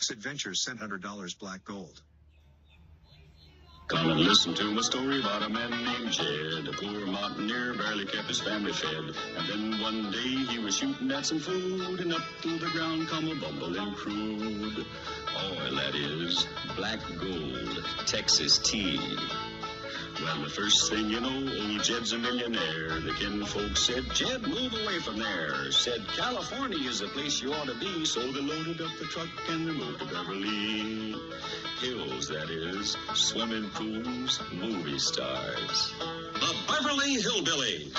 Jack's Adventures sent $100 black gold. Come and listen to my story about a man named Jed. A poor mountaineer barely kept his family fed. And then one day he was shooting at some food, and up through the ground come a bumbling crude oil, that is, black gold, Texas tea. Well, the first thing you know, old Jed's a millionaire. The kinfolk said, Jed, move away from there. Said, California is the place you ought to be. So they loaded up the truck and they moved to Beverly Hills, that is, swimming pools, movie stars. The Beverly Hillbillies.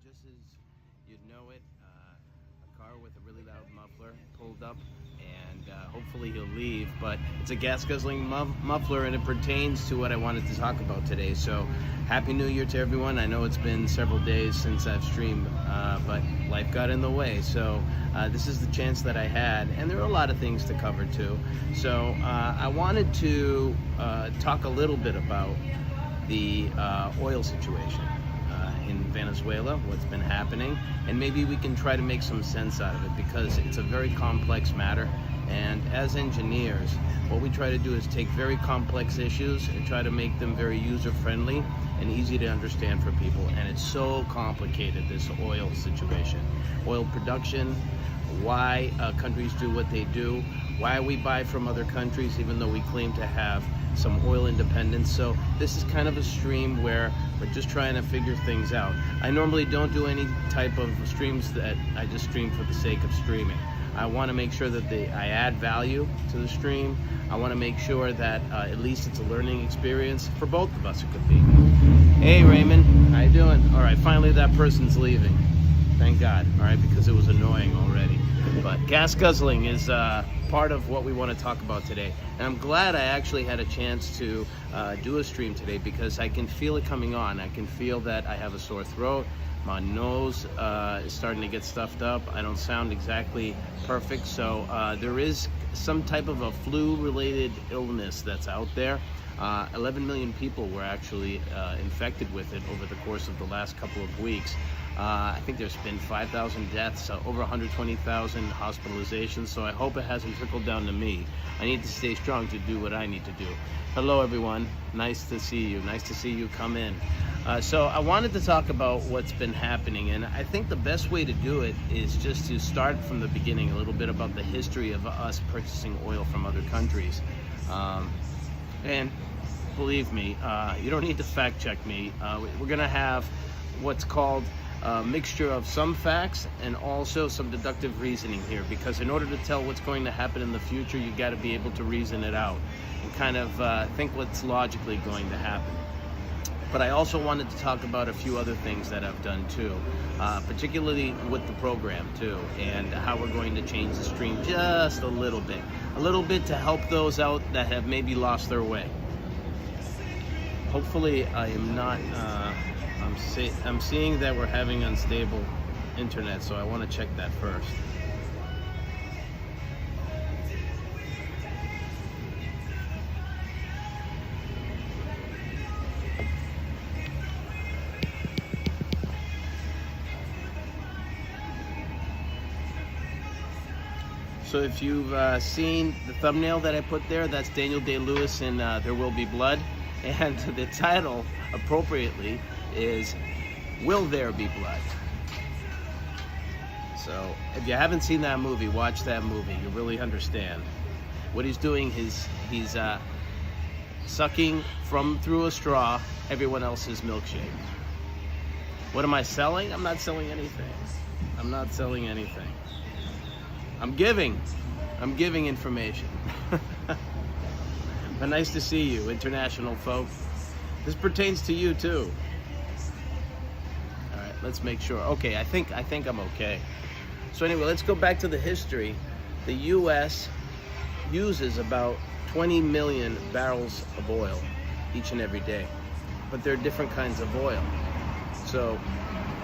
Just as you'd know it, a car with a really loud muffler pulled up, and hopefully he'll leave, but it's a gas-guzzling muffler, and it pertains to what I wanted to talk about today. So Happy New Year to everyone. I know it's been several days since I've streamed, but life got in the way, so this is the chance that I had, and there are a lot of things to cover too. So I wanted to talk a little bit about the oil situation in Venezuela, what's been happening, and maybe we can try to make some sense out of it, because it's a very complex matter. And as engineers, what we try to do is take very complex issues and try to make them very user-friendly and easy to understand for people. And it's so complicated, this oil situation. Oil production, why countries do what they do, why we buy from other countries even though we claim to have some oil independence. So this is kind of a stream where we're just trying to figure things out. I normally don't do any type of streams that I just stream for the sake of streaming. I want to make sure that I add value to the stream. I want to make sure that at least it's a learning experience for both of us. It could be. Hey Raymond, how you doing? All right, finally that person's leaving. Thank God. All right, because it was annoying already. But gas guzzling is part of what we want to talk about today. And I'm glad I actually had a chance to do a stream today, because I can feel it coming on. I can feel that I have a sore throat. My nose is starting to get stuffed up. I don't sound exactly perfect. So there is some type of a flu-related illness that's out there. 11 million people were actually infected with it over the course of the last couple of weeks. I think there's been 5,000 deaths, over 120,000 hospitalizations, so I hope it hasn't trickled down to me. I need to stay strong to do what I need to do. Hello everyone, nice to see you. Nice to see you come in. So I wanted to talk about what's been happening, and I think the best way to do it is just to start from the beginning, a little bit about the history of us purchasing oil from other countries. And believe me, you don't need to fact check me. We're gonna have what's called a mixture of some facts and also some deductive reasoning here, because in order to tell what's going to happen in the future, you got to be able to reason it out and kind of think what's logically going to happen. But I also wanted to talk about a few other things that I've done too, particularly with the program too, and how we're going to change the stream just a little bit to help those out that have maybe lost their way. Hopefully I am not, I'm seeing that we're having unstable internet, so I want to check that first. So if you've seen the thumbnail that I put there, that's Daniel Day-Lewis in There Will Be Blood. And the title, appropriately, is Will There Be Blood? So if you haven't seen that movie, watch that movie. You really understand. What he's doing is he's sucking through a straw everyone else's milkshake. What am I selling? I'm not selling anything. I'm not selling anything. I'm giving information. But nice to see you, international folk. This pertains to you too. All right, let's make sure. Okay, I think I'm okay. So anyway, let's go back to the history. The U.S. uses about 20 million barrels of oil each and every day, but there are different kinds of oil. So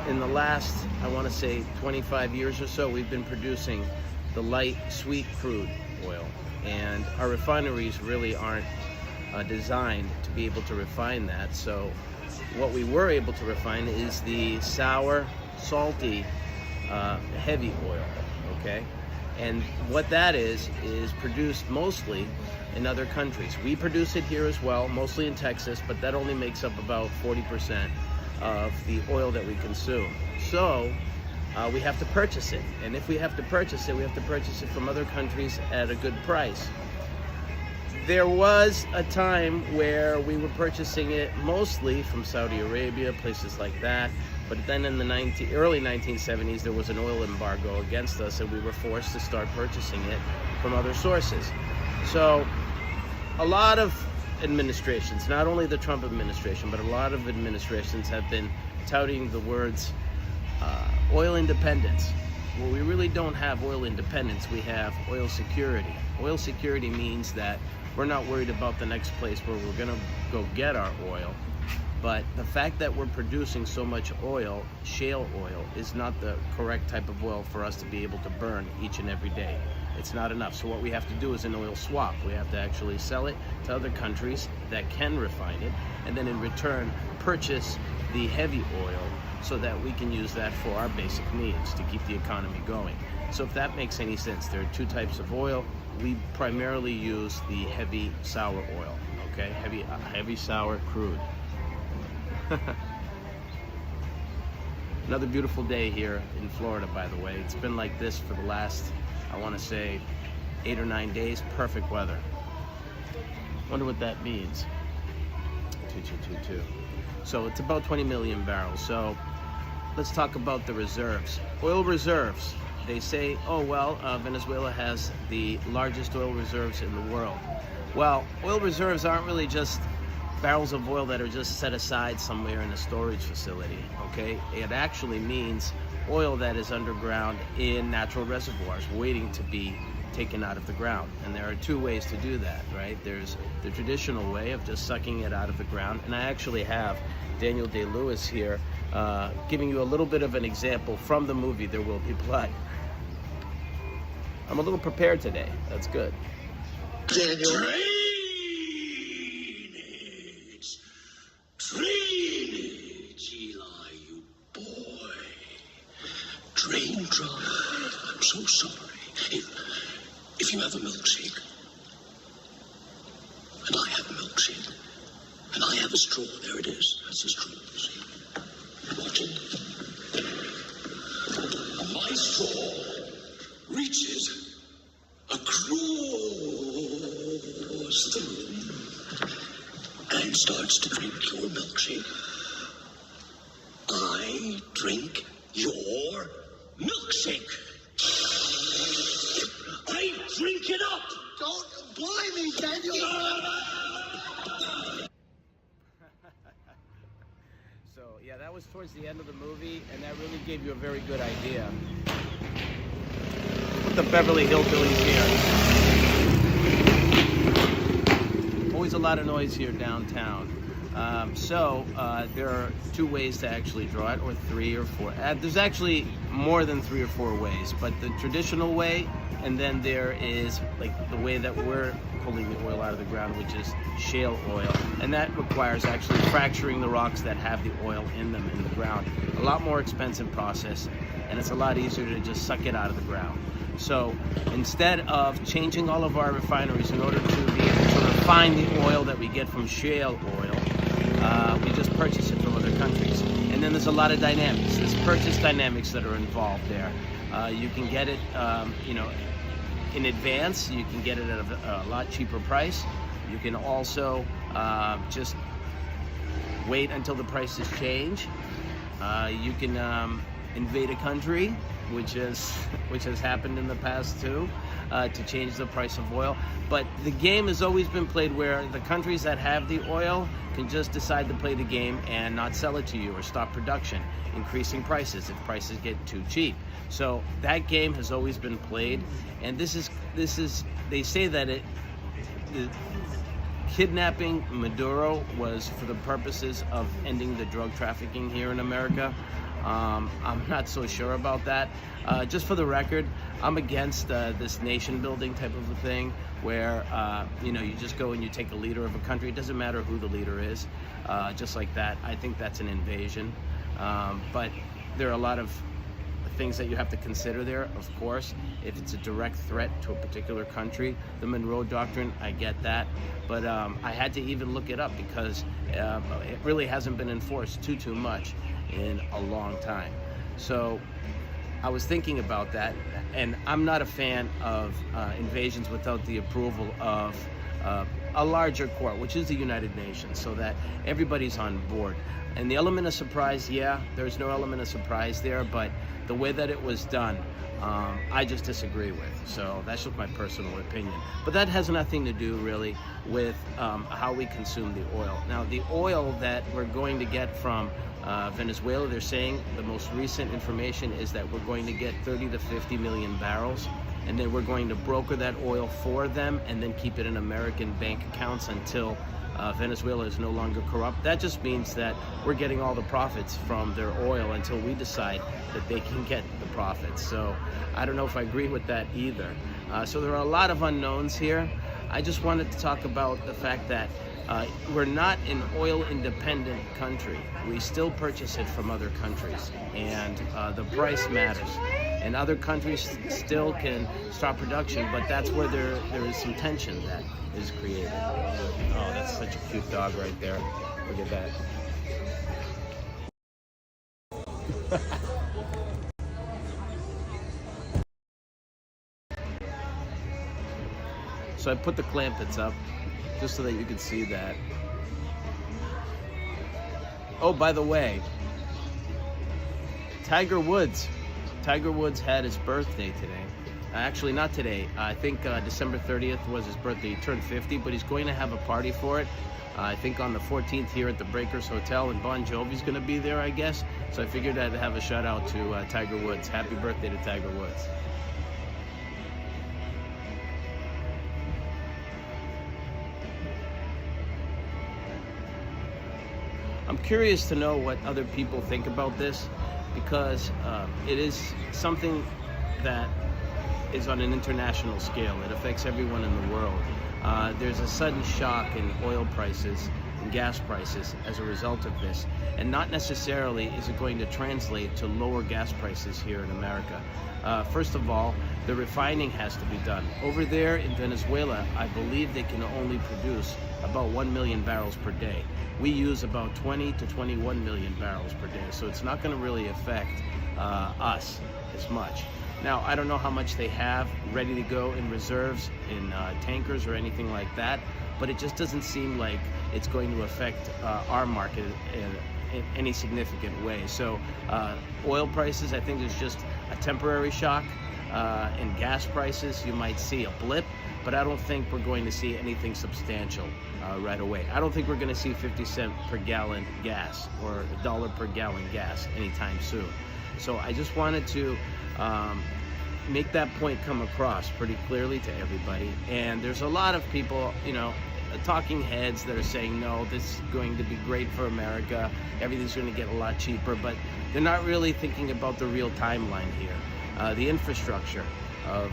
in the last, I want to say 25 years or so, we've been producing the light sweet crude oil, and our refineries really aren't designed to be able to refine that. So what we were able to refine is the sour, salty, heavy oil, okay? And what that is produced mostly in other countries. We produce it here as well, mostly in Texas, but that only makes up about 40% of the oil that we consume. So we have to purchase it. And if we have to purchase it, we have to purchase it from other countries at a good price. There was a time where we were purchasing it mostly from Saudi Arabia, places like that. But then in the early 1970s, there was an oil embargo against us, and we were forced to start purchasing it from other sources. So a lot of administrations, not only the Trump administration, but a lot of administrations have been touting the words oil independence. Well, we really don't have oil independence, we have oil security. Oil security means that we're not worried about the next place where we're gonna go get our oil. But the fact that we're producing so much oil, shale oil, is not the correct type of oil for us to be able to burn each and every day. It's not enough. So what we have to do is an oil swap. We have to actually sell it to other countries that can refine it, and then in return purchase the heavy oil so that we can use that for our basic needs to keep the economy going. So if that makes any sense, there are two types of oil. We primarily use the heavy sour oil, okay? Heavy sour crude. Another beautiful day here in Florida, by the way. It's been like this for the last, I want to say, 8 or 9 days. Perfect weather. Wonder what that means. 2222. So it's about 20 million barrels. So let's talk about the reserves. Oil reserves. They say, oh well, Venezuela has the largest oil reserves in the world. Well, oil reserves aren't really just barrels of oil that are just set aside somewhere in a storage facility, okay? It actually means oil that is underground in natural reservoirs waiting to be taken out of the ground. And there are two ways to do that, right? There's the traditional way of just sucking it out of the ground, and I actually have Daniel Day-Lewis here giving you a little bit of an example from the movie There Will Be Blood. I'm a little prepared today. That's good. Daniel. Drainage, Eli, you boy. Drain dry. I'm so sorry. If you have a milkshake, and I have a milkshake, and I have a straw, there it is. That's a straw, see? Watch it. And my straw reaches across the room and starts to drink your milkshake. I drink your milkshake. I drink it up. Don't blind me, Daniel. So yeah, that was towards the end of the movie, and that really gave you a very good idea. Put the Beverly Hillbillies here. Always a lot of noise here downtown. There are two ways to actually draw it, or 3 or 4. There's actually more than 3 or 4 ways, but the traditional way, and then there is like the way that we're pulling the oil out of the ground, which is shale oil, and that requires actually fracturing the rocks that have the oil in them in the ground. A lot more expensive process, and it's a lot easier to just suck it out of the ground. So instead of changing all of our refineries in order to be able to refine the oil that we get from shale oil, we just purchase it from other countries. And then there's a lot of dynamics. There's purchase dynamics that are involved there. You can get it, in advance. You can get it at a lot cheaper price. You can also just wait until the prices change. You can invade a country, which has happened in the past too, to change the price of oil. But the game has always been played where the countries that have the oil can just decide to play the game and not sell it to you or stop production, increasing prices if prices get too cheap. So that game has always been played, and this is they say that the kidnapping Maduro was for the purposes of ending the drug trafficking here in America. I'm not so sure about that. Just for the record, I'm against this nation building type of a thing where, you just go and you take a leader of a country. It doesn't matter who the leader is, just like that. I think that's an invasion. But there are a lot of things that you have to consider there, of course. If it's a direct threat to a particular country, the Monroe Doctrine, I get that. But I had to even look it up because it really hasn't been enforced too much in a long time. So I was thinking about that, and I'm not a fan of invasions without the approval of a larger court, which is the United Nations, so that everybody's on board. And the element of surprise, yeah, there's no element of surprise there, but the way that it was done, I just disagree with. So that's just my personal opinion. But that has nothing to do really with how we consume the oil. Now, the oil that we're going to get from Venezuela, they're saying the most recent information is that we're going to get 30 to 50 million barrels, and then we're going to broker that oil for them and then keep it in American bank accounts until Venezuela is no longer corrupt. That just means that we're getting all the profits from their oil until we decide that they can get the profits. So I don't know if I agree with that either. So there are a lot of unknowns here. I just wanted to talk about the fact that we're not an oil-independent country. We still purchase it from other countries, and the price matters. And other countries still can start production, but that's where there is some tension that is created. Oh, that's such a cute dog right there. Look at that. So I put the clampets up just so that you can see that. Oh, by the way, Tiger Woods had his birthday today. Actually, not today. I think December 30th was his birthday. He turned 50, but he's going to have a party for it. I think on the 14th here at the Breakers Hotel, and Bon Jovi's going to be there, I guess. So I figured I'd have a shout out to Tiger Woods. Happy birthday to Tiger Woods. I'm curious to know what other people think about this, because it is something that is on an international scale. It affects everyone in the world. There's a sudden shock in oil prices and gas prices as a result of this, and not necessarily is it going to translate to lower gas prices here in America. First of all, the refining has to be done. Over there in Venezuela, I believe they can only produce about 1 million barrels per day. We use about 20 to 21 million barrels per day, so it's not going to really affect us as much. Now, I don't know how much they have ready to go in reserves, in tankers or anything like that, but it just doesn't seem like it's going to affect our market in any significant way. So oil prices, I think, is just a temporary shock. In gas prices, you might see a blip, but I don't think we're going to see anything substantial right away. I don't think we're going to see 50 cents per gallon gas or $1 per gallon gas anytime soon. So I just wanted to make that point come across pretty clearly to everybody. And there's a lot of people, talking heads that are saying, no, this is going to be great for America. Everything's going to get a lot cheaper, but they're not really thinking about the real timeline here. The infrastructure of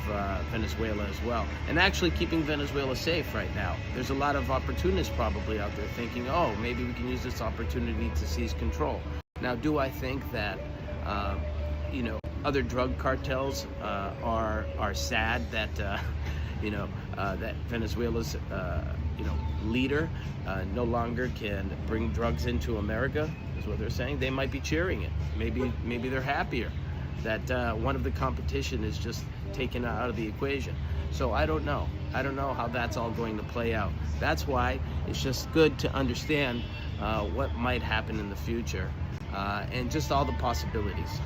Venezuela as well, and actually keeping Venezuela safe right now. There's a lot of opportunists probably out there thinking, oh, maybe we can use this opportunity to seize control. Now, do I think that other drug cartels are sad that that Venezuela's leader no longer can bring drugs into America, is what they're saying? They might be cheering it. Maybe they're happier that one of the competition is just taken out of the equation. So I don't know how that's all going to play out. That's why it's just good to understand what might happen in the future, and just all the possibilities.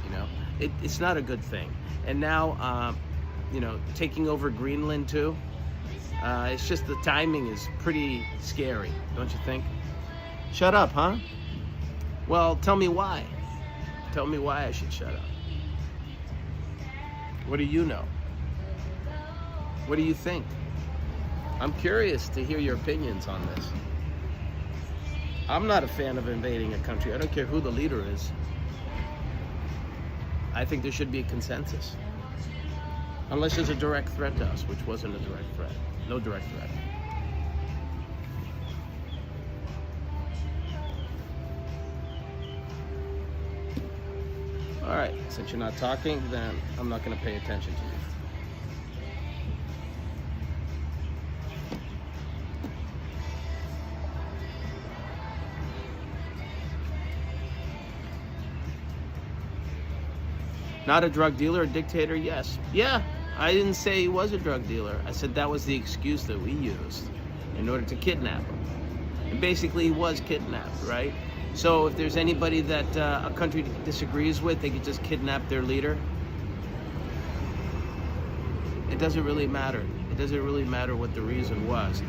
It's not a good thing. And now taking over Greenland too, it's just the timing is pretty scary, don't you think? Shut up, huh? Well, tell me why. Tell me why I should shut up. What do you know? What do you think? I'm curious to hear your opinions on this. I'm not a fan of invading a country. I don't care who the leader is. I think there should be a consensus. Unless there's a direct threat to us, which wasn't a direct threat. No direct threat. All right, since you're not talking, then I'm not going to pay attention to you. Not a drug dealer, a dictator, yes. Yeah, I didn't say he was a drug dealer. I said that was the excuse that we used in order to kidnap him. And basically he was kidnapped, right? So if there's anybody that a country disagrees with, they could just kidnap their leader. It doesn't really matter. It doesn't really matter what the reason was.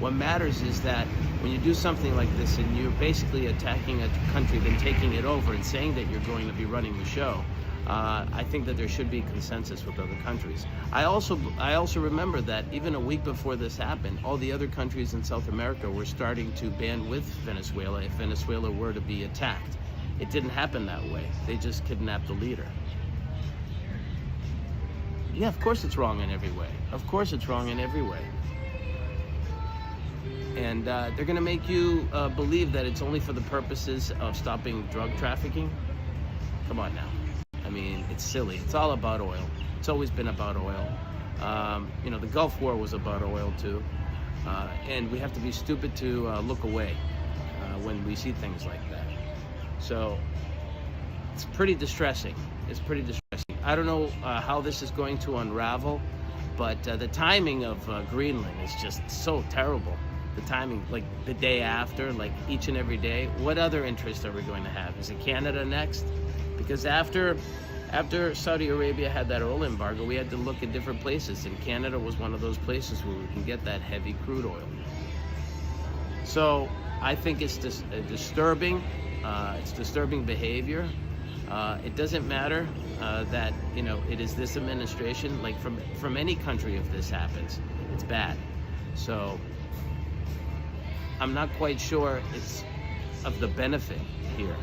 What matters is that when you do something like this and you're basically attacking a country, then taking it over and saying that you're going to be running the show, I think that there should be consensus with other countries. I also remember that even a week before this happened, all the other countries in South America were starting to band with Venezuela if Venezuela were to be attacked. It didn't happen that way. They just kidnapped the leader. Yeah, of course it's wrong in every way. Of course it's wrong in every way. And they're going to make you believe that it's only for the purposes of stopping drug trafficking. Come on now. I mean, it's silly. It's all about oil. It's always been about oil. You know, the Gulf War was about oil too. And we have to be stupid to look away when we see things like that. So it's pretty distressing. It's pretty distressing. I don't know how this is going to unravel, but the timing of Greenland is just so terrible. The timing, like the day after, like each and every day. What other interest are we going to have? Is it Canada next? Because after Saudi Arabia had that oil embargo, we had to look at different places, and Canada was one of those places where we can get that heavy crude oil. So I think it's disturbing. It's disturbing behavior. It doesn't matter that, you know, it is this administration. Like from any country, if this happens, it's bad. So I'm not quite sure it's of the benefit here.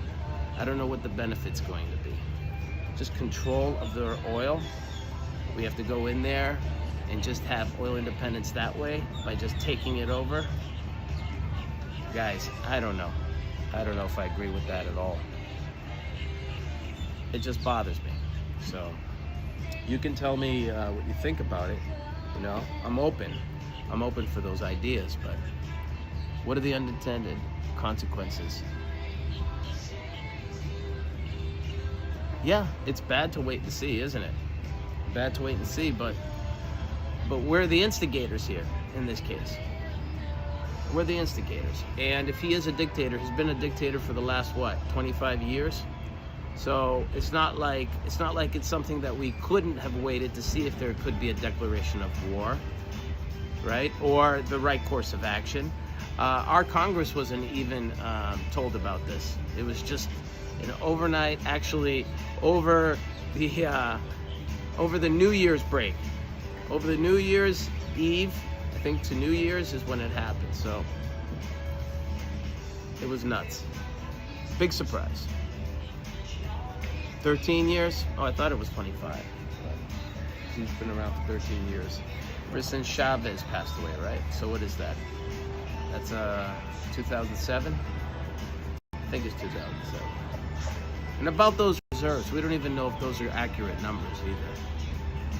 I don't know what the benefit's going to be. Just control of their oil. We have to go in there and just have oil independence that way by just taking it over. Guys, I don't know. I don't know if I agree with that at all. It just bothers me. So you can tell me what you think about it. You know, I'm open. I'm open for those ideas, but what are the unintended consequences? Yeah, it's bad to wait and see, isn't it? Bad to wait and see, but we're the instigators here in this case. We're the instigators. And if he is a dictator, he's been a dictator for the last, what, 25 years? So it's not like it's something that we couldn't have waited to see if there could be a declaration of war, right? Or the right course of action. Our Congress wasn't even told about this. It was just overnight, actually, over the New Year's break, over the New Year's Eve, I think to New Year's is when it happened. So it was nuts. Big surprise. 13 years? Oh, I thought it was 25. He's been around for 13 years. Ever since Chavez passed away, right? So what is that? That's 2007? I think it's 2007. And about those reserves, we don't even know if those are accurate numbers either.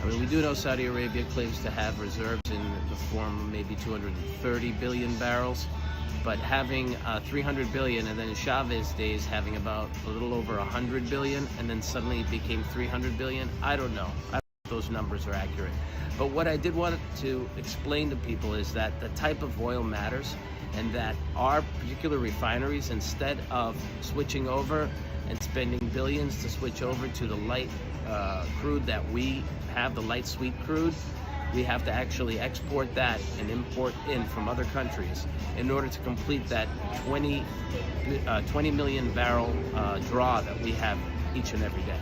I mean, we do know Saudi Arabia claims to have reserves in the form of maybe 230 billion barrels, but having 300 billion, and then in Chavez days having about a little over 100 billion, and then suddenly it became 300 billion, I don't know. I don't know if those numbers are accurate. But what I did want to explain to people is that the type of oil matters, and that our particular refineries, instead of switching over and spending billions to switch over to the light crude that we have, the light sweet crude, we have to actually export that and import in from other countries in order to complete that 20 million barrel draw that we have each and every day.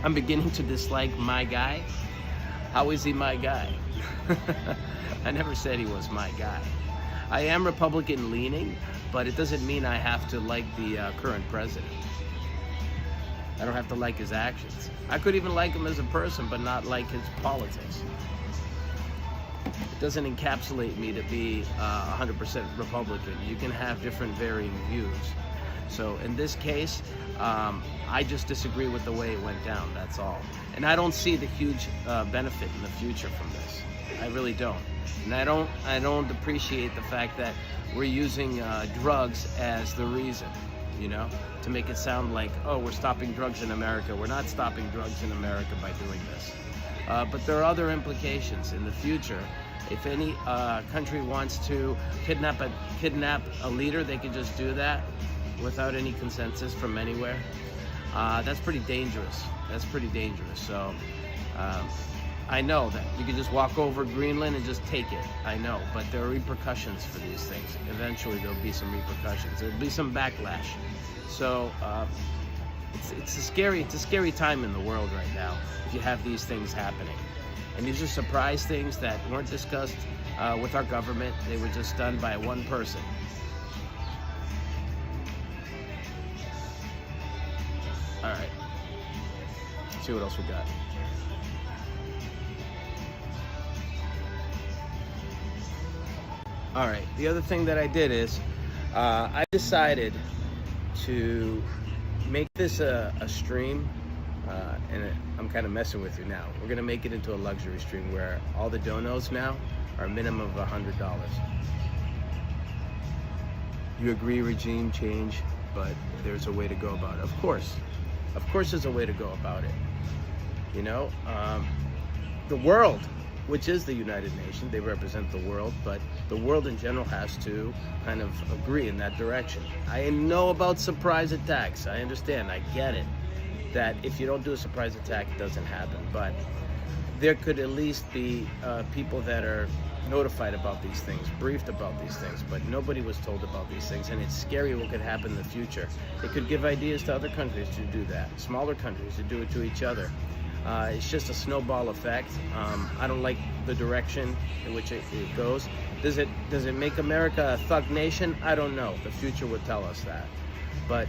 I'm beginning to dislike my guy. How is he my guy? I never said he was my guy. I am Republican leaning, but it doesn't mean I have to like the current president. I don't have to like his actions. I could even like him as a person, but not like his politics. It doesn't encapsulate me to be 100% Republican. You can have different varying views. So in this case, I just disagree with the way it went down, that's all. And I don't see the huge benefit in the future from this. I really don't. And I don't appreciate the fact that we're using drugs as the reason, you know, to make it sound like, oh, we're stopping drugs in America. We're not stopping drugs in America by doing this. But there are other implications in the future. If any country wants to kidnap a leader, they can just do that without any consensus from anywhere. That's pretty dangerous. That's pretty dangerous. So I know that you can just walk over Greenland and just take it. I know, but there are repercussions for these things. Eventually, there'll be some repercussions. There'll be some backlash. So it's a scary time in the world right now if you have these things happening. And these are surprise things that weren't discussed with our government. They were just done by one person. All right. Let's see what else we got. All right. The other thing that I did is I decided to make this a stream. And I'm kind of messing with you now. We're gonna make it into a luxury stream where all the donos now are a minimum of $100. You agree regime change, but there's a way to go about it. Of course there's a way to go about it. You know, the world, which is the United Nations, they represent the world, but the world in general has to kind of agree in that direction. I know about surprise attacks. I understand, I get it. That if you don't do a surprise attack, it doesn't happen. But there could at least be people that are notified about these things, briefed about these things, but nobody was told about these things, and it's scary what could happen in the future. It could give ideas to other countries to do that, smaller countries to do it to each other. It's just a snowball effect. I don't like the direction in which it goes. Does it make America a thug nation? I don't know. The future would tell us that. But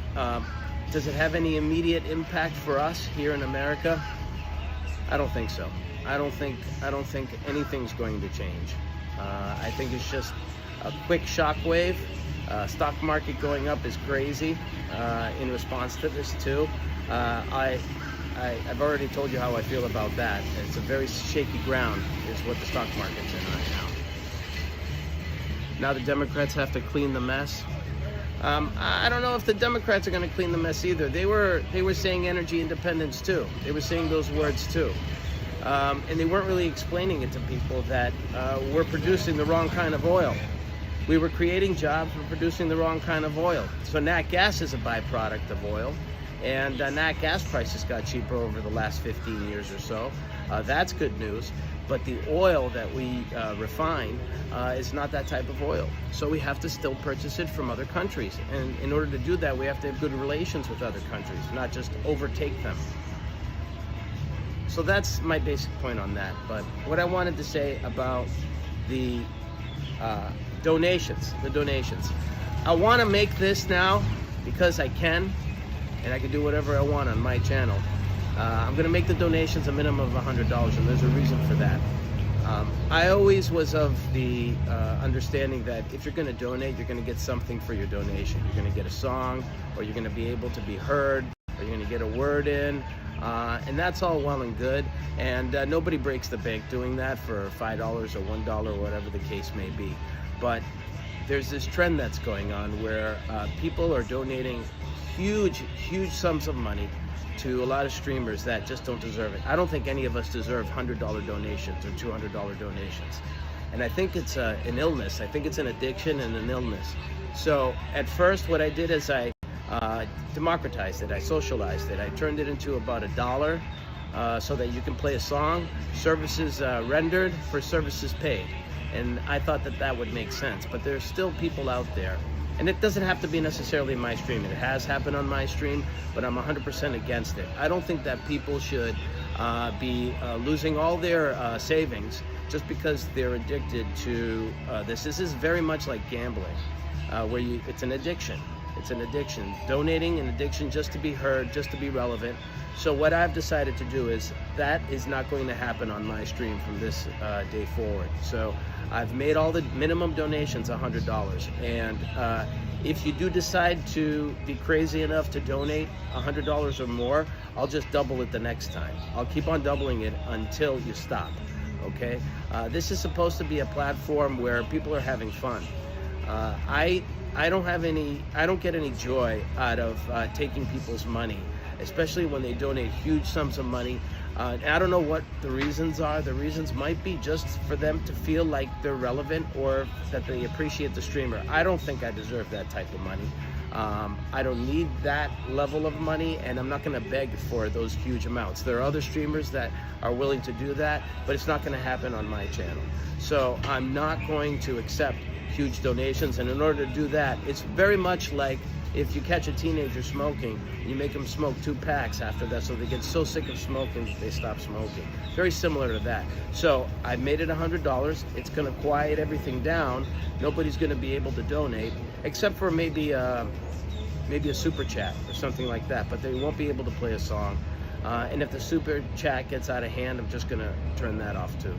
does it have any immediate impact for us here in America? I don't think so. I don't think anything's going to change. I think it's just a quick shockwave. Stock market going up is crazy in response to this too. I've already told you how I feel about that. It's a very shaky ground is what the stock market's in right now. Now the Democrats have to clean the mess. I don't know if the Democrats are going to clean the mess either. They were saying energy independence too. They were saying those words too. And they weren't really explaining it to people that we're producing the wrong kind of oil. We were creating jobs, we're producing the wrong kind of oil. So nat gas is a byproduct of oil. And nat gas prices got cheaper over the last 15 years or so. That's good news. But the oil that we refine is not that type of oil. So we have to still purchase it from other countries. And in order to do that, we have to have good relations with other countries, not just overtake them. So that's my basic point on that. But what I wanted to say about the donations, I want to make this now because I can, and I can do whatever I want on my channel. I'm going to make the donations a minimum of $100, and there's a reason for that. I always was of the understanding that if you're going to donate, you're going to get something for your donation. You're going to get a song, or you're going to be able to be heard, or you're going to get a word in, and that's all well and good. And nobody breaks the bank doing that for $5 or $1 or whatever the case may be. But there's this trend that's going on where people are donating huge sums of money to a lot of streamers that just don't deserve it. I don't think any of us deserve $100 donations or $200 donations. And I think it's an illness. I think it's an addiction and an illness. So at first what I did is I democratized it. I socialized it. I turned it into about $1 so that you can play a song, services rendered for services paid. And I thought that that would make sense. But there's still people out there. And it doesn't have to be necessarily my stream. It has happened on my stream, but I'm 100% against it. I don't think that people should be losing all their savings just because they're addicted to this. This is very much like gambling, where it's an addiction. It's an addiction. Donating an addiction just to be heard, just to be relevant. So what I've decided to do is that is not going to happen on my stream from this day forward. So I've made all the minimum donations $100. And if you do decide to be crazy enough to donate $100 or more, I'll just double it the next time. I'll keep on doubling it until you stop, okay? This is supposed to be a platform where people are having fun. I don't get any joy out of taking people's money, especially when they donate huge sums of money. And I don't know what the reasons are. The reasons might be just for them to feel like they're relevant or that they appreciate the streamer. I don't think I deserve that type of money. I don't need that level of money, and I'm not going to beg for those huge amounts. There are other streamers that are willing to do that, but it's not going to happen on my channel. So I'm not going to accept huge donations, and in order to do that, it's very much like if you catch a teenager smoking, you make them smoke 2 packs after that, so they get so sick of smoking that they stop smoking. Very similar to that. So I made it $100. It's going to quiet everything down. Nobody's going to be able to donate, except for maybe a super chat or something like that, but they won't be able to play a song. And if the super chat gets out of hand, I'm just going to turn that off too.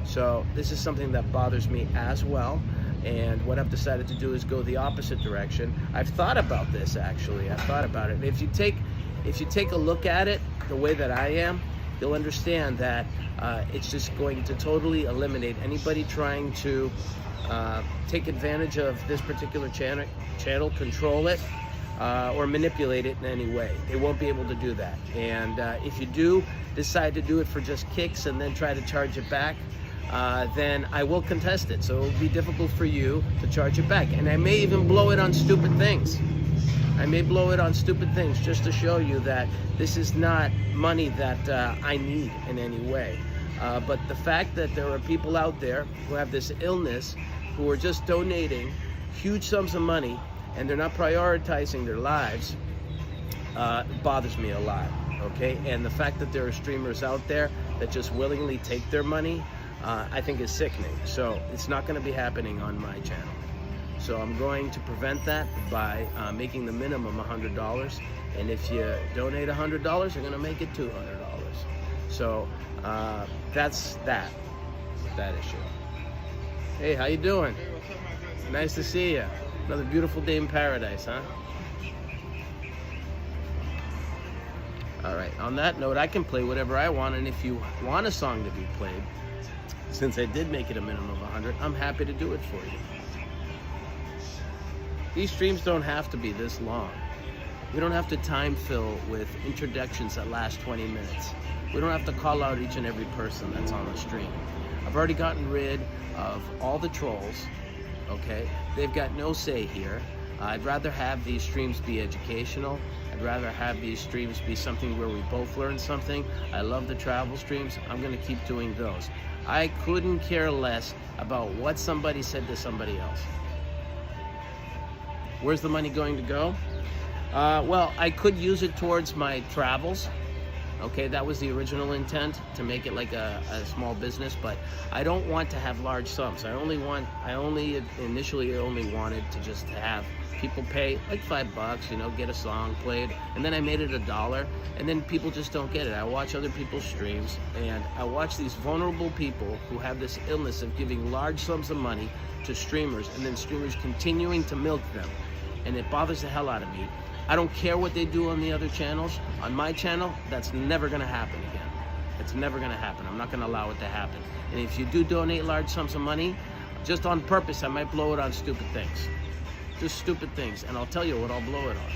So this is something that bothers me as well. And what I've decided to do is go the opposite direction. I've thought about this, actually. I've thought about it. And if you take a look at it the way that I am, you'll understand that it's just going to totally eliminate anybody trying to take advantage of this particular channel, control it, or manipulate it in any way. They won't be able to do that. And if you do decide to do it for just kicks and then try to charge it back, then I will contest it. So it will be difficult for you to charge it back. And I may even blow it on stupid things. I may blow it on stupid things just to show you that this is not money that I need in any way. But the fact that there are people out there who have this illness, who are just donating huge sums of money, and they're not prioritizing their lives, bothers me a lot, okay? And the fact that there are streamers out there that just willingly take their money, I think is sickening. So it's not going to be happening on my channel. So I'm going to prevent that by making the minimum $100. And if you donate $100, you're going to make it $200. So that's that issue. Hey, how you doing? Hey, what's up, my friend? Nice to see you. Another beautiful day in paradise, huh? All right, on that note, I can play whatever I want, and if you want a song to be played, since I did make it a minimum of 100, I'm happy to do it for you. These streams don't have to be this long. We don't have to time fill with introductions that last 20 minutes. We don't have to call out each and every person that's on the stream. I've already gotten rid of all the trolls, okay? They've got no say here. I'd rather have these streams be educational. I'd rather have these streams be something where we both learn something. I love the travel streams. I'm gonna keep doing those. I couldn't care less about what somebody said to somebody else. Where's the money going to go? Well, I could use it towards my travels. Okay, that was the original intent, to make it like a small business, but I don't want to have large sums. I initially only wanted to just have people pay like $5, you know, get a song played, and then I made it $1, and then people just don't get it. I watch other people's streams, and I watch these vulnerable people who have this illness of giving large sums of money to streamers, and then streamers continuing to milk them, and it bothers the hell out of me. I don't care what they do on the other channels. On my channel, that's never gonna happen again. It's never gonna happen. I'm not gonna allow it to happen. And if you do donate large sums of money, just on purpose, I might blow it on stupid things. Just stupid things, and I'll tell you what I'll blow it on.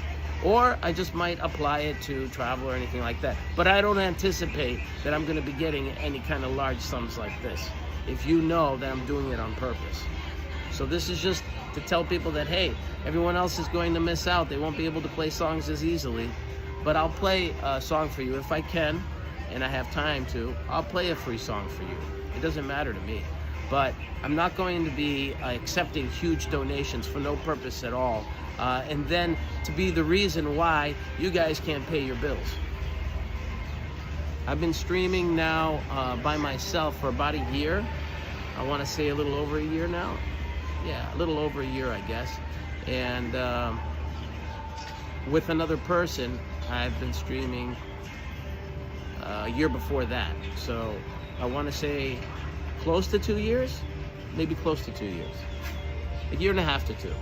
Or I just might apply it to travel or anything like that. But I don't anticipate that I'm gonna be getting any kind of large sums like this, if you know that I'm doing it on purpose. So this is just to tell people that, hey, everyone else is going to miss out. They won't be able to play songs as easily. But I'll play a song for you if I can, and I have time to. I'll play a free song for you. It doesn't matter to me. But I'm not going to be accepting huge donations for no purpose at all. And then to be the reason why you guys can't pay your bills. I've been streaming now by myself for about a year. I want to say a little over a year now. Yeah, a little over a year, I guess. And with another person, I've been streaming a year before that. So I want to say close to 2 years, maybe close to 2 years. A year and a half to 2.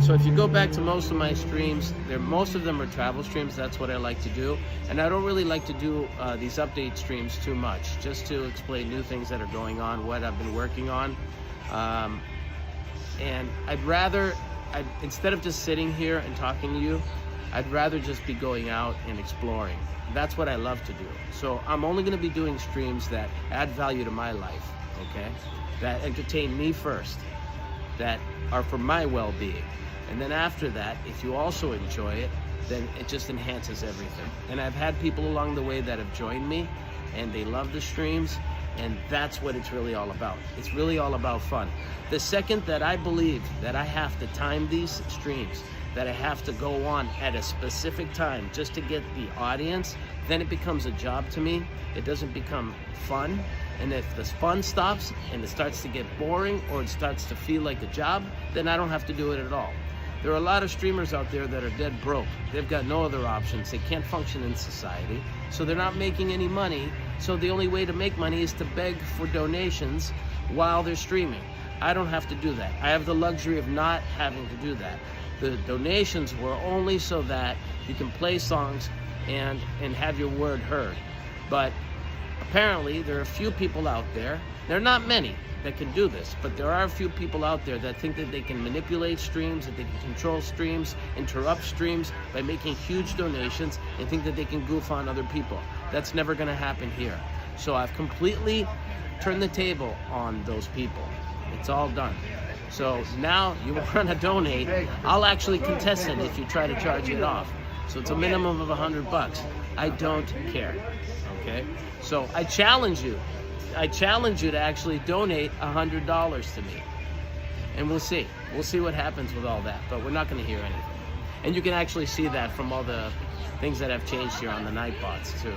So if you go back to most of my streams, most of them are travel streams. That's what I like to do. And I don't really like to do these update streams too much, just to explain new things that are going on, what I've been working on. And instead of just sitting here and talking to you, I'd rather just be going out and exploring. That's what I love to do. So I'm only going to be doing streams that add value to my life, okay? That entertain me first, that are for my well-being. And then after that, if you also enjoy it, then it just enhances everything. And I've had people along the way that have joined me, and they love the streams, and that's what it's really all about. It's really all about fun. The second that I believe that I have to time these streams, that I have to go on at a specific time just to get the audience, then it becomes a job to me. It doesn't become fun. And if the fun stops and it starts to get boring, or it starts to feel like a job, then I don't have to do it at all. There are a lot of streamers out there that are dead broke. They've got no other options. They can't function in society, so they're not making any money. So the only way to make money is to beg for donations while they're streaming. I don't have to do that. I have the luxury of not having to do that. The donations were only so that you can play songs and have your word heard. But apparently there are a few people out there, there are not many that can do this, but there are a few people out there that think that they can manipulate streams, that they can control streams, interrupt streams by making huge donations, and think that they can goof on other people. That's never going to happen here. So I've completely turned the table on those people. It's all done. So now you want to donate, I'll actually contest it if you try to charge it off. So it's a minimum of $100. I don't care, okay? So I challenge you to actually donate $100 to me. And we'll see. We'll see what happens with all that, but we're not going to hear anything. And you can actually see that from all the things that have changed here on the Nightbots too.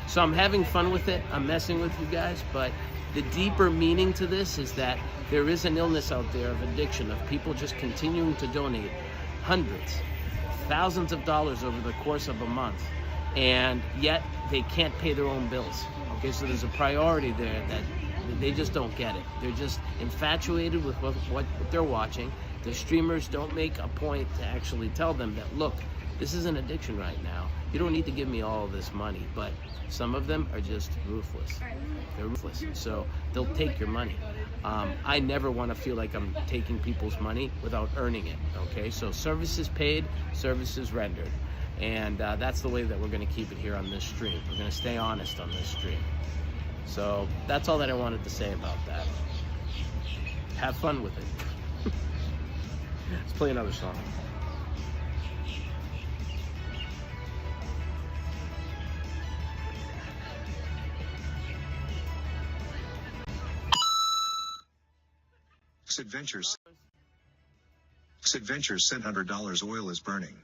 So I'm having fun with it. I'm messing with you guys, but the deeper meaning to this is that there is an illness out there of addiction, of people just continuing to donate hundreds, thousands of dollars over the course of a month, and yet they can't pay their own bills. Okay, so there's a priority there that they just don't get it. They're just infatuated with what they're watching. The streamers don't make a point to actually tell them that, look, this is an addiction right now. You don't need to give me all of this money, but some of them are just ruthless. They're ruthless, so they'll take your money. I never want to feel like I'm taking people's money without earning it, okay? So services paid, services rendered. And that's the way that we're going to keep it here on this stream. We're going to stay honest on this stream. So that's all that I wanted to say about that. Have fun with it. Let's play another song. Sid Ventures sent $100. Oil is burning.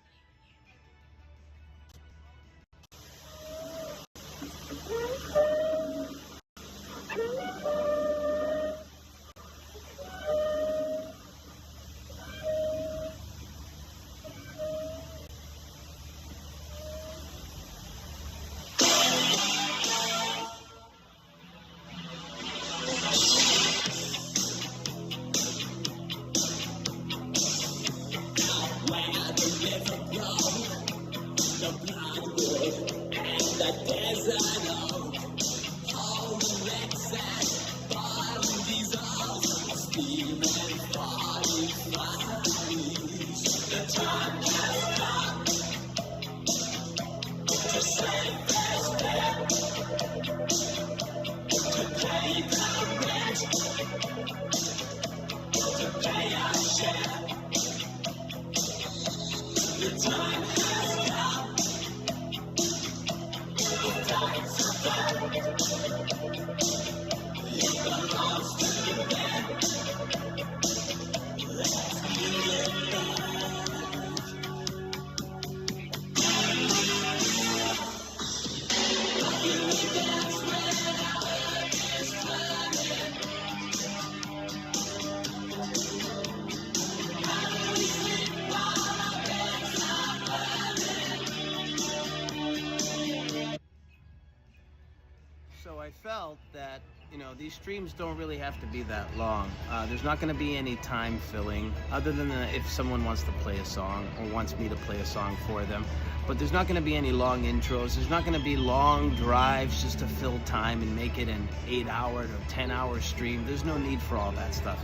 I felt that, you know, these streams don't really have to be that long. There's not going to be any time filling, other than if someone wants to play a song or wants me to play a song for them. But there's not going to be any long intros. There's not going to be long drives just to fill time and make it an 8-hour to 10-hour stream. There's no need for all that stuff.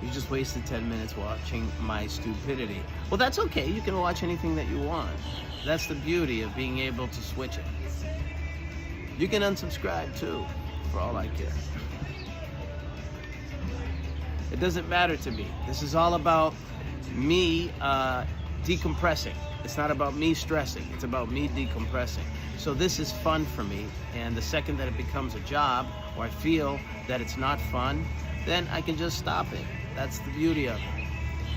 You just wasted 10 minutes watching my stupidity. Well, that's okay. You can watch anything that you want. That's the beauty of being able to switch it. You can unsubscribe too, for all I care. It doesn't matter to me. This is all about me decompressing. It's not about me stressing. It's about me decompressing. So this is fun for me. And the second that it becomes a job, or I feel that it's not fun, then I can just stop it. That's the beauty of it.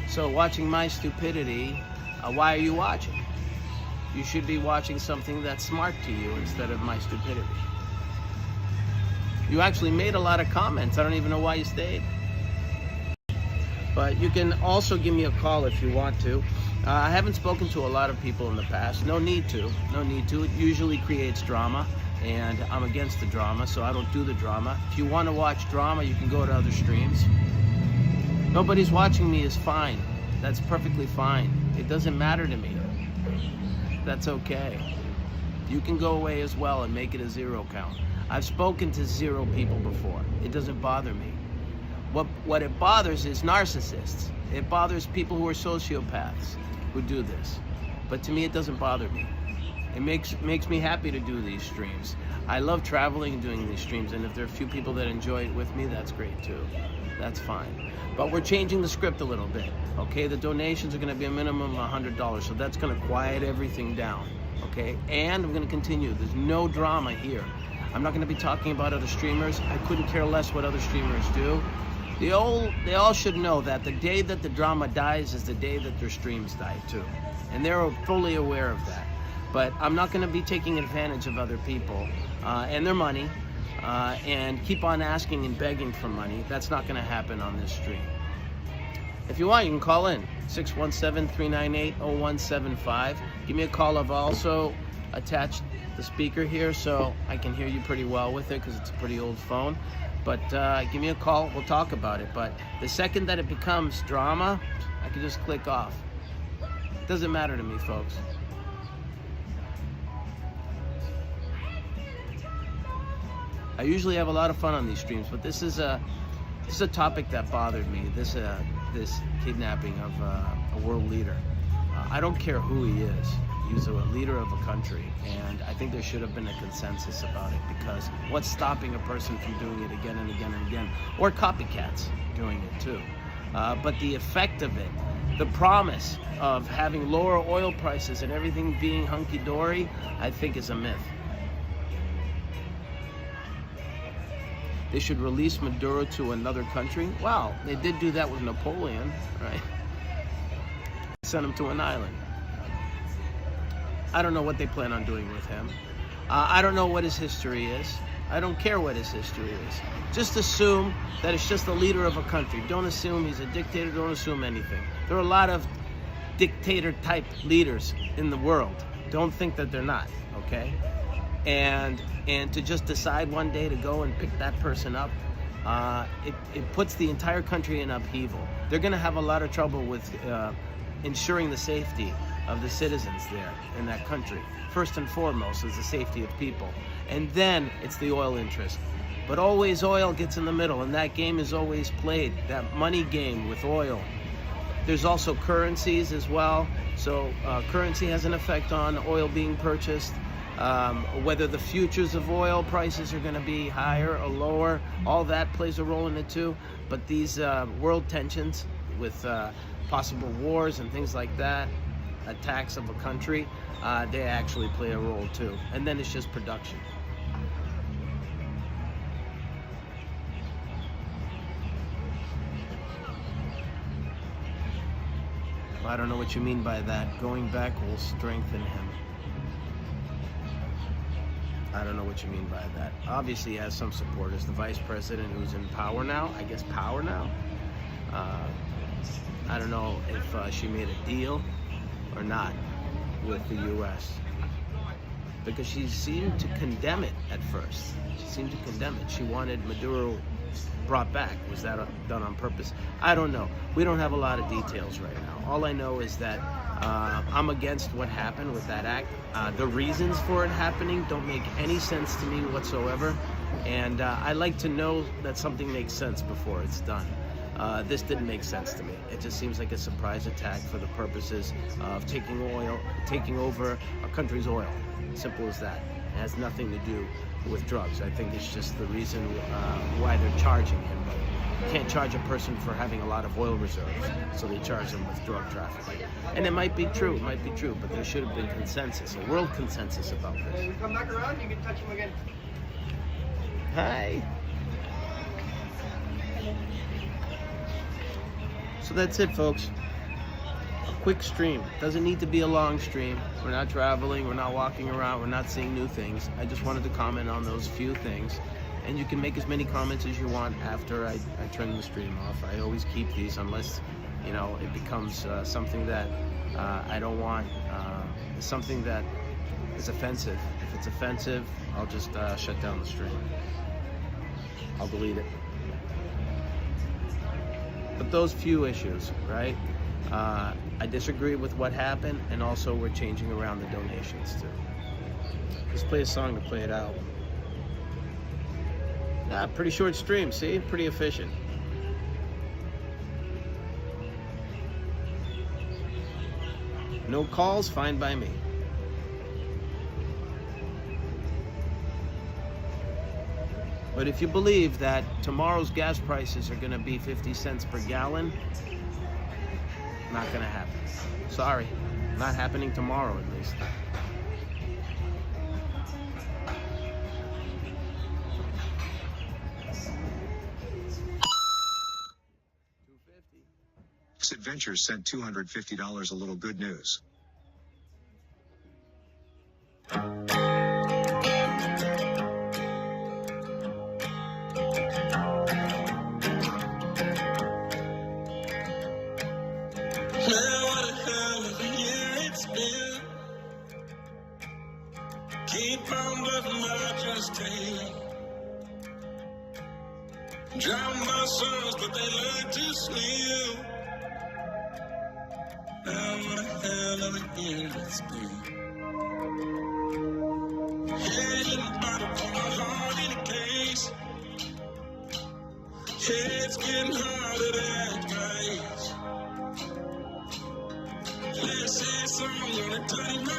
So watching my stupidity, why are you watching? You should be watching something that's smart to you instead of my stupidity. You actually made a lot of comments. I don't even know why you stayed. But you can also give me a call if you want to. I haven't spoken to a lot of people in the past. No need to. No need to. It usually creates drama, and I'm against the drama, so I don't do the drama. If you want to watch drama, you can go to other streams. Nobody's watching me is fine. That's perfectly fine. It doesn't matter to me. That's okay. You can go away as well and make it a 0 count. I've spoken to 0 people before. It doesn't bother me. What it bothers is narcissists. It bothers people who are sociopaths who do this. But to me, it doesn't bother me. It makes me happy to do these streams. I love traveling and doing these streams, and if there are a few people that enjoy it with me, that's great too. That's fine. But we're changing the script a little bit, okay? The donations are gonna be a minimum of $100, so that's gonna quiet everything down, okay? And I'm gonna continue. There's no drama here. I'm not gonna be talking about other streamers. I couldn't care less what other streamers do. They all should know that the day that the drama dies is the day that their streams die too. And they're fully aware of that. But I'm not gonna be taking advantage of other people and their money and keep on asking and begging for money. That's not gonna happen on this stream. If you want, you can call in, 617-398-0175. Give me a call. I've also attached the speaker here so I can hear you pretty well with it because it's a pretty old phone. But give me a call, we'll talk about it. But the second that it becomes drama, I can just click off. It doesn't matter to me, folks. I usually have a lot of fun on these streams, but this is a topic that bothered me. This kidnapping of a world leader. I don't care who he is. He's a leader of a country, and I think there should have been a consensus about it, because what's stopping a person from doing it again and again and again, or copycats doing it too? But the effect of it, the promise of having lower oil prices and everything being hunky-dory, I think is a myth. They should release Maduro to another country. Well, they did do that with Napoleon, right? Sent him to an island. I don't know what they plan on doing with him. I don't know what his history is. I don't care what his history is. Just assume that it's just the leader of a country. Don't assume he's a dictator. Don't assume anything. There are a lot of dictator-type leaders in the world. Don't think that they're not, okay? And to just decide one day to go and pick that person up, it puts the entire country in upheaval. They're going to have a lot of trouble with ensuring the safety of the citizens there in that country. First and foremost is the safety of people, and then it's the oil interest. But always oil gets in the middle, and that game is always played, that money game with oil. There's also currencies as well, so currency has an effect on oil being purchased. Whether the futures of oil prices are going to be higher or lower, all that plays a role in it too. But these world tensions with possible wars and things like that, attacks of a country, they actually play a role too. And then it's just production. I don't know what you mean by that. Going back will strengthen him. I don't know what you mean by that. Obviously he has some supporters. The vice president who's in power now, I guess power now. I don't know if she made a deal or not with the U.S. because she seemed to condemn it at first. She seemed to condemn it. She wanted Maduro brought back. Was that done on purpose? I don't know. We don't have a lot of details right now. All I know is that I'm against what happened with that act. The reasons for it happening don't make any sense to me whatsoever, and I like to know that something makes sense before it's done. This didn't make sense to me. It just seems like a surprise attack for the purposes of taking over a country's oil. Simple as that. It has nothing to do with drugs. I think it's just the reason why they're charging him. You can't charge a person for having a lot of oil reserves, so they charge them with drug trafficking. And it might be true, but there should have been consensus, a world consensus about this. When we come back around, you can touch him again. Hi. So that's it, folks. A quick stream. Doesn't need to be a long stream. We're not traveling, we're not walking around, we're not seeing new things. I just wanted to comment on those few things. And you can make as many comments as you want after I turn the stream off. I always keep these unless, it becomes something that I don't want, something that is offensive. If it's offensive, I'll just shut down the stream. I'll delete it. But those few issues, right? I disagree with what happened, and also we're changing around the donations too. Let's play a song to play it out. Pretty short stream, see? Pretty efficient. No calls, fine by me. But if you believe that tomorrow's gas prices are going to be 50 cents per gallon, not going to happen. Sorry, not happening tomorrow at least. Adventures sent $250. A little good news. Keep on loving my just tail. Drown my sons, but they learn to swim. Now what a hell of a year it's been. Head in the bottle, put my heart in a case. It's getting harder at my age. Let's say something on a tiny my